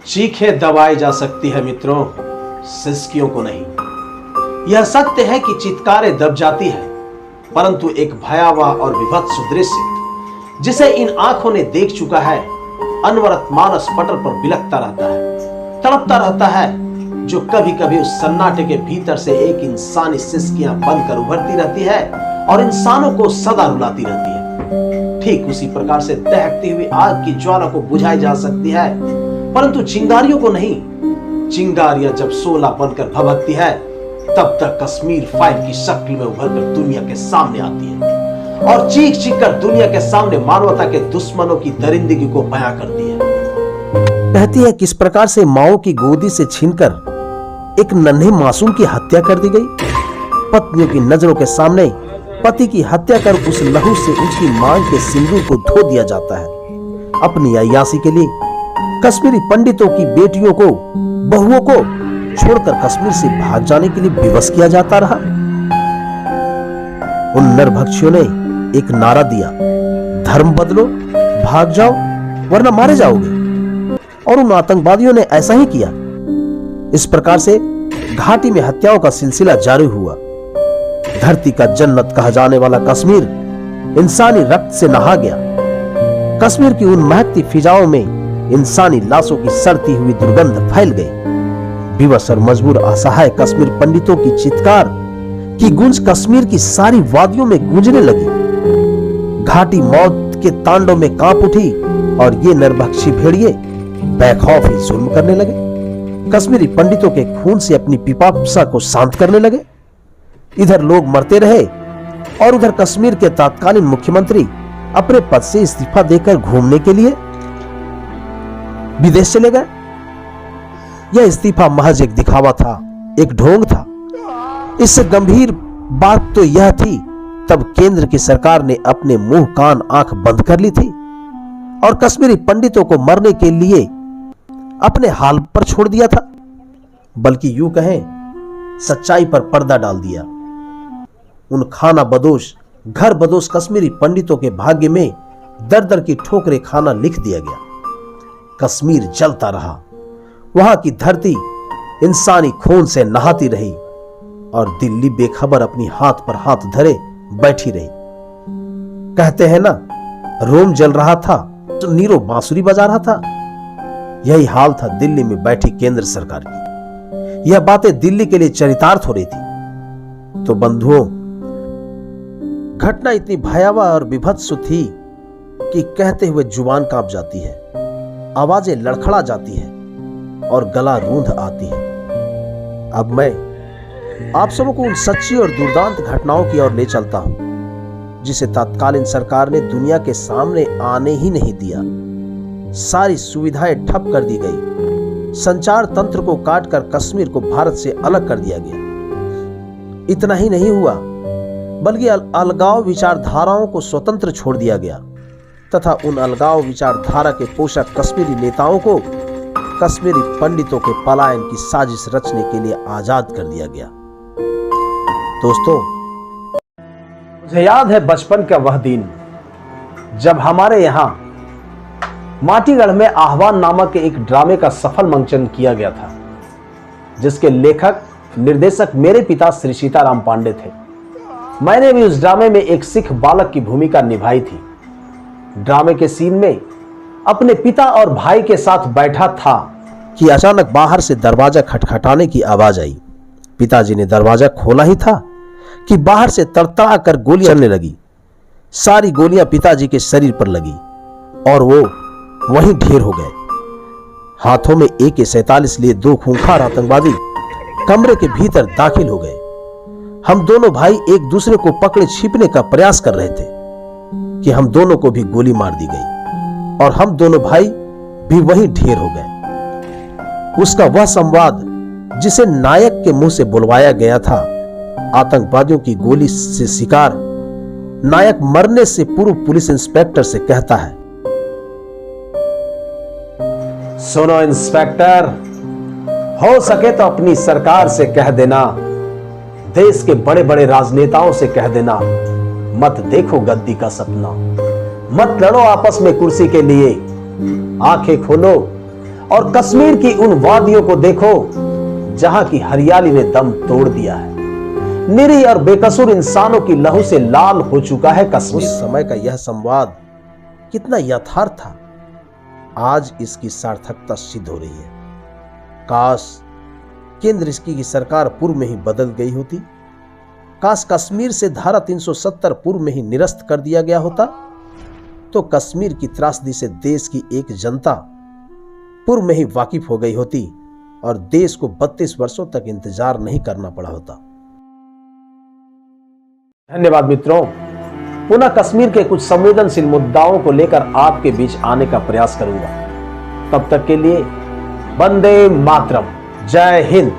चीखें दबाई जा सकती है मित्रों, सिसकियों को नहीं। यह सत्य है कि चित्कारें दब जाती है, परंतु एक भयावह और विभत्स दृश्य जिसे इन आंखों ने देख चुका है अनवरत मानस पटल पर बिलखता रहता है, तड़पता रहता है, जो कभी कभी उस सन्नाटे के भीतर से एक इंसानी सिसकियां बनकर उभरती रहती है और इंसानों को सदा रुलाती रहती है। ठीक उसी प्रकार से दहकती हुई आग की ज्वाला को बुझाई जा सकती है, परंतु चिंगारियों को नहीं। चिंगारियां जब शोला बनकर भभकती है, तब तक कश्मीर फाइल की शक्ल में उभरकर दुनिया के सामने आती है और चीख चीख कर दुनिया के सामने मानवता के दुश्मनों की दरिंदगी को बयां करती है। कहती है किस प्रकार से माओ की गोदी से छीनकर एक नन्हे मासूम की हत्या कर दी गई। पत्नियों की नजरों के सामने पति की हत्या कर उस लहू से उसकी मांग के सिंदूर को धो दिया जाता है। अपनी अय्यासी के लिए कश्मीरी पंडितों की बेटियों को, बहुओं को छोड़कर कश्मीर से भाग जाने के लिए विवश किया जाता रहा। उन नरभक्षियों ने एक नारा दिया, धर्म बदलो, भाग जाओ वरना मारे जाओगे। और उन आतंकवादियों ने ऐसा ही किया। इस प्रकार से घाटी में हत्याओं का सिलसिला जारी हुआ। धरती का जन्नत कहा जाने वाला कश्मीर इंसानी रक्त से नहा गया। कश्मीर की उन महकती फिजाओं में इंसानी लाशों की सड़ती हुई दुर्गंध फैल गई। विवश और मजबूर असहाय कश्मीर पंडितों की चित्कार की गूंज कश्मीर की सारी वादियों में गूंजने लगी। घाटी मौत के तांडव में कांप उठी और ये नरभक्षी भेड़िए बेखौफ ही जुल्म करने लगे। कश्मीरी पंडितों के खून से अपनी पिपासा को शांत करने लगे। इधर लोग मरते रहे और उधर कश्मीर के तत्कालीन मुख्यमंत्री अपने पद से इस्तीफा देकर घूमने के लिए विदेश चले गए। यह इस्तीफा महज एक दिखावा था, एक ढोंग था। इससे गंभीर बात तो यह थी, तब केंद्र की सरकार ने अपने मुंह कान आंख बंद कर ली थी और कश्मीरी पंडितों को मरने के लिए अपने हाल पर छोड़ दिया था, बल्कि यूं कहें सच्चाई पर पर्दा डाल दिया। उन खाना बदोश, घर बदोश कश्मीरी पंडितों के भाग्य में दर दर की ठोकरें खाना लिख दिया गया। कश्मीर जलता रहा, वहां की धरती इंसानी खून से नहाती रही और दिल्ली बेखबर अपनी हाथ पर हाथ धरे बैठी रही। कहते हैं ना, रोम जल रहा था तो नीरो बांसुरी बजा रहा था। यही हाल था दिल्ली में बैठी केंद्र सरकार की। यह बातें दिल्ली के लिए चरितार्थ हो रही थी। तो बंधुओं, घटना इतनी भयावह और विभत्स थी कि कहते हुए जुबान कांप जाती है, आवाजें लड़खड़ा जाती है और गला रूंध आती है। अब मैं आप सबको उन सच्ची और दुर्दांत घटनाओं की ओर ले चलता हूं जिसे तत्कालीन सरकार ने दुनिया के सामने आने ही नहीं दिया। सारी सुविधाएं ठप कर दी गई। संचार तंत्र को काटकर कश्मीर को भारत से अलग कर दिया गया। इतना ही नहीं हुआ, बल्कि अलगाव विचारधाराओं को स्वतंत्र छोड़ दिया गया तथा उन अलगाव विचारधारा के पोषक कश्मीरी नेताओं को कश्मीरी पंडितों के पलायन की साजिश रचने के लिए आजाद कर दिया गया। दोस्तों, मुझे याद है बचपन का वह दिन जब हमारे यहाँ माटीगढ़ में आह्वान नामक एक ड्रामे का सफल मंचन किया गया था, जिसके लेखक निर्देशक मेरे पिता श्री सीताराम पांडे थे। मैंने भी उस ड्रामे में एक सिख बालक की भूमिका निभाई थी। ड्रामे के सीन में अपने पिता और भाई के साथ बैठा था कि अचानक बाहर से दरवाजा खटखटाने की आवाज आई। पिताजी ने दरवाजा खोला ही था कि बाहर से तड़तड़ा कर गोलियां चलने लगी। सारी गोलियां पिताजी के शरीर पर लगी और वो वहीं ढेर हो गए। हाथों में AK-47 लिए 2 खूंखार आतंकवादी कमरे के भीतर दाखिल हो गए। हम दोनों भाई एक दूसरे को पकड़े छिपने का प्रयास कर रहे थे कि हम दोनों को भी गोली मार दी गई और हम दोनों भाई भी वहीं ढेर हो गए। उसका वह संवाद जिसे नायक के मुंह से बुलवाया गया था, आतंकवादियों की गोली से शिकार नायक मरने से पूर्व पुलिस इंस्पेक्टर से कहता है, सुनो इंस्पेक्टर, हो सके तो अपनी सरकार से कह देना, देश के बड़े बड़े राजनेताओं से कह देना, मत देखो गद्दी का सपना, मत लड़ो आपस में कुर्सी के लिए, आंखें खोलो और कश्मीर की उन वादियों को देखो जहां की हरियाली ने दम तोड़ दिया है। निरीह और बेकसूर इंसानों की लहू से लाल हो चुका है कश्मीर। उस समय का यह संवाद कितना यथार्थ था, आज इसकी सार्थकता सिद्ध हो रही है। काश केंद्र की सरकार पूर्व में ही बदल गई होती, काश कश्मीर से धारा 370 पूर्व में ही निरस्त कर दिया गया होता, तो कश्मीर की त्रासदी से देश की एक जनता पूर्व में ही वाकिफ हो गई होती और देश को 32 वर्षों तक इंतजार नहीं करना पड़ा होता। धन्यवाद मित्रों, पुनः कश्मीर के कुछ संवेदनशील मुद्दाओं को लेकर आपके बीच आने का प्रयास करूंगा। तब तक के लिए वंदे मातरम, जय हिंद।